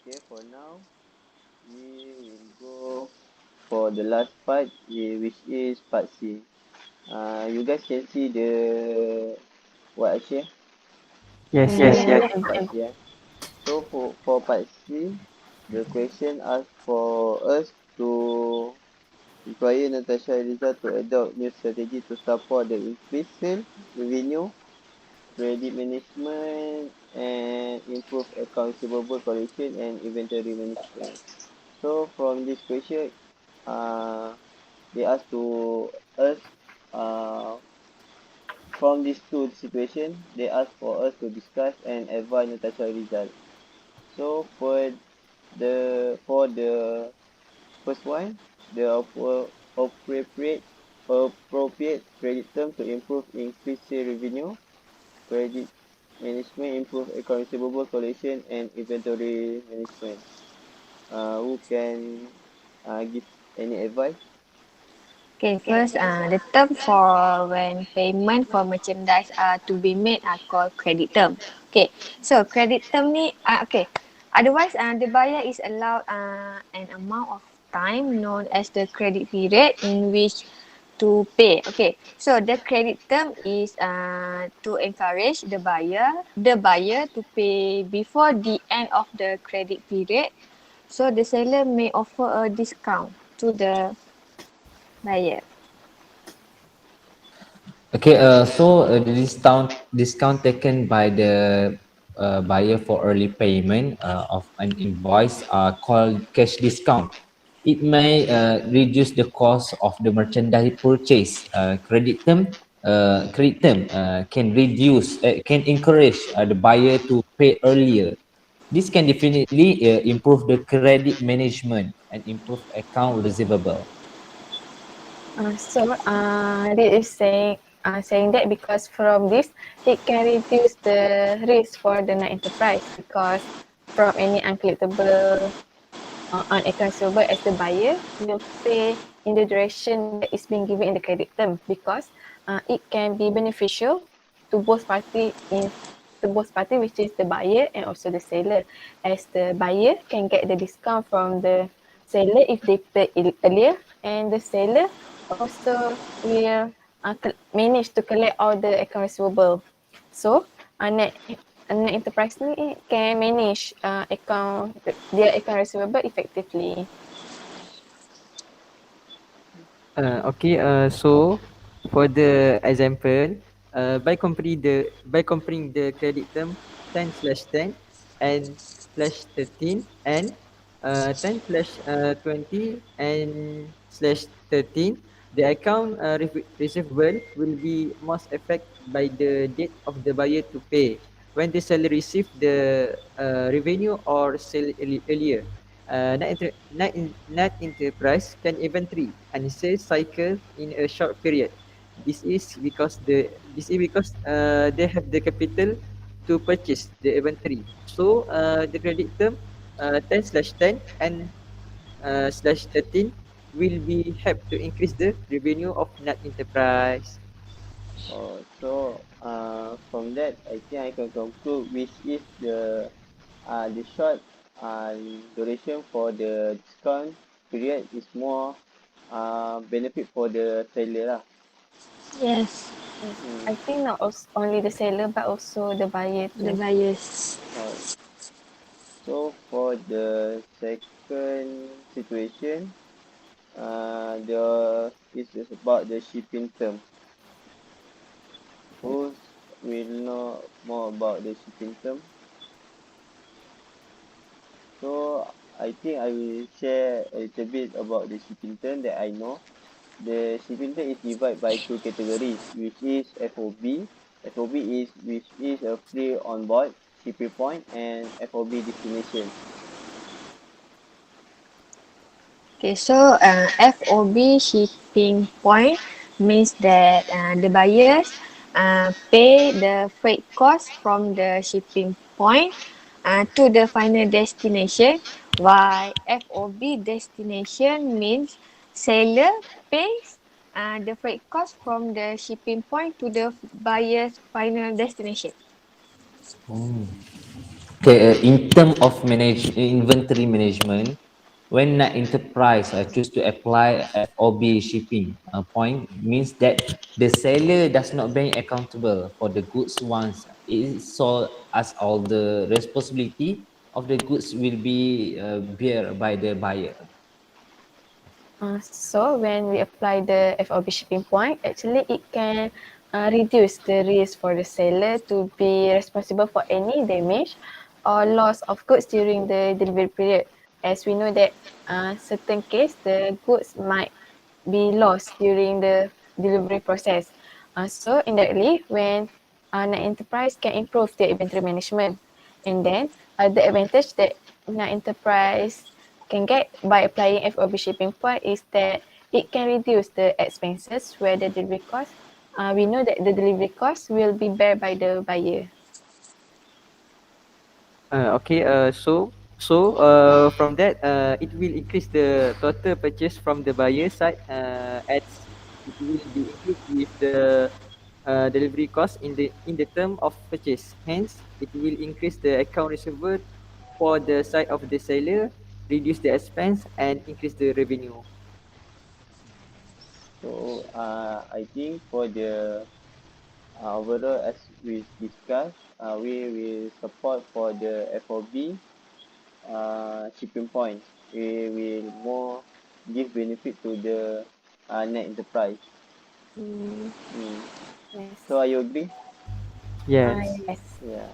Okay, for now, we will go for the last part, which is part C. You guys can see the what I share? Yes, Yeah, yes, yeah, yes. can Part see. C. So for part C, the question asks for us to require Natasha Eliza to adopt new strategy to support the increased sale, revenue, credit management, and improve accounts receivable collection and inventory management. So from this question, uh, they ask to us, uh, from these two situations, they ask for us to discuss and advise Natasha result. So for the first one, the appropriate credit term to improve increase sale revenue, credit management, improve account receivable collection, and inventory management. Who can give any advice? Okay, first, the term for when payment for merchandise are to be made are called credit term. Okay, so credit term ni, okay. Otherwise, the buyer is allowed an amount of time known as the credit period in which to pay. Okay, so the credit term is to encourage the buyer to pay before the end of the credit period. So the seller may offer a discount to the buyer. Okay, the discount taken by the buyer for early payment of an invoice are called cash discount. It may reduce the cost of the merchandise purchase. Credit term can encourage the buyer to pay earlier. This can definitely improve the credit management and improve account receivable. This is saying that because from this it can reduce the risk for the net enterprise because from any uncollectible on account receivable as the buyer will pay in the duration that is being given in the credit term because it can be beneficial to both party which is the buyer and also the seller as the buyer can get the discount from the seller if they pay earlier and the seller also will manage to collect all the account receivable. So net enterprise ni can manage their account receivable effectively. Okay, so for the example, by comparing the credit term 10/10 and slash 13 and 10/20 and slash 13, the account receivable will be most affected by the date of the buyer to pay. When the seller receive the revenue or sale earlier, net enterprise can inventory and sales cycle in a short period. This is because they have the capital to purchase the inventory. So the credit term 10/10 and slash 13 will be help to increase the revenue of net enterprise. From that, I think I can conclude which is the short uh, duration for the discount period is more benefit for the seller lah. Yes, Yes, Mm. I think not only the seller but also the buyer the too. buyers. Alright. So for the second situation, this is about the shipping term. Who will know more about the shipping term? So I think I will share a little bit about the shipping term that I know. The shipping term is divided by two categories, which is FOB. FOB is which is a free on board shipping point and FOB destination. Okay, so FOB shipping point means that the buyers pay the freight cost from the shipping point to the final destination, while FOB destination means seller pays the freight cost from the shipping point to the buyer's final destination. Okay, in terms of inventory management, when an enterprise choose to apply FOB shipping point, means that the seller does not be accountable for the goods once it is sold, as all the responsibility of the goods will be bear by the buyer. So when we apply the FOB shipping point, actually it can reduce the risk for the seller to be responsible for any damage or loss of goods during the delivery period. As we know that certain case the goods might be lost during the delivery process. So indirectly, when an enterprise can improve their inventory management, and then the advantage that an enterprise can get by applying FOB shipping point is that it can reduce the expenses where the delivery cost. We know that the delivery cost will be bear by the buyer. Okay. From that, it will increase the total purchase from the buyer side, as it will be included with the delivery cost in the term of purchase. Hence, it will increase the account receivable for the side of the seller, reduce the expense, and increase the revenue. So I think for the overall, as we discussed, we will support for the FOB shipping point. We will more give benefit to the net enterprise. Mm, Mm. yes. So are you agree? Yes. Yes. Yeah.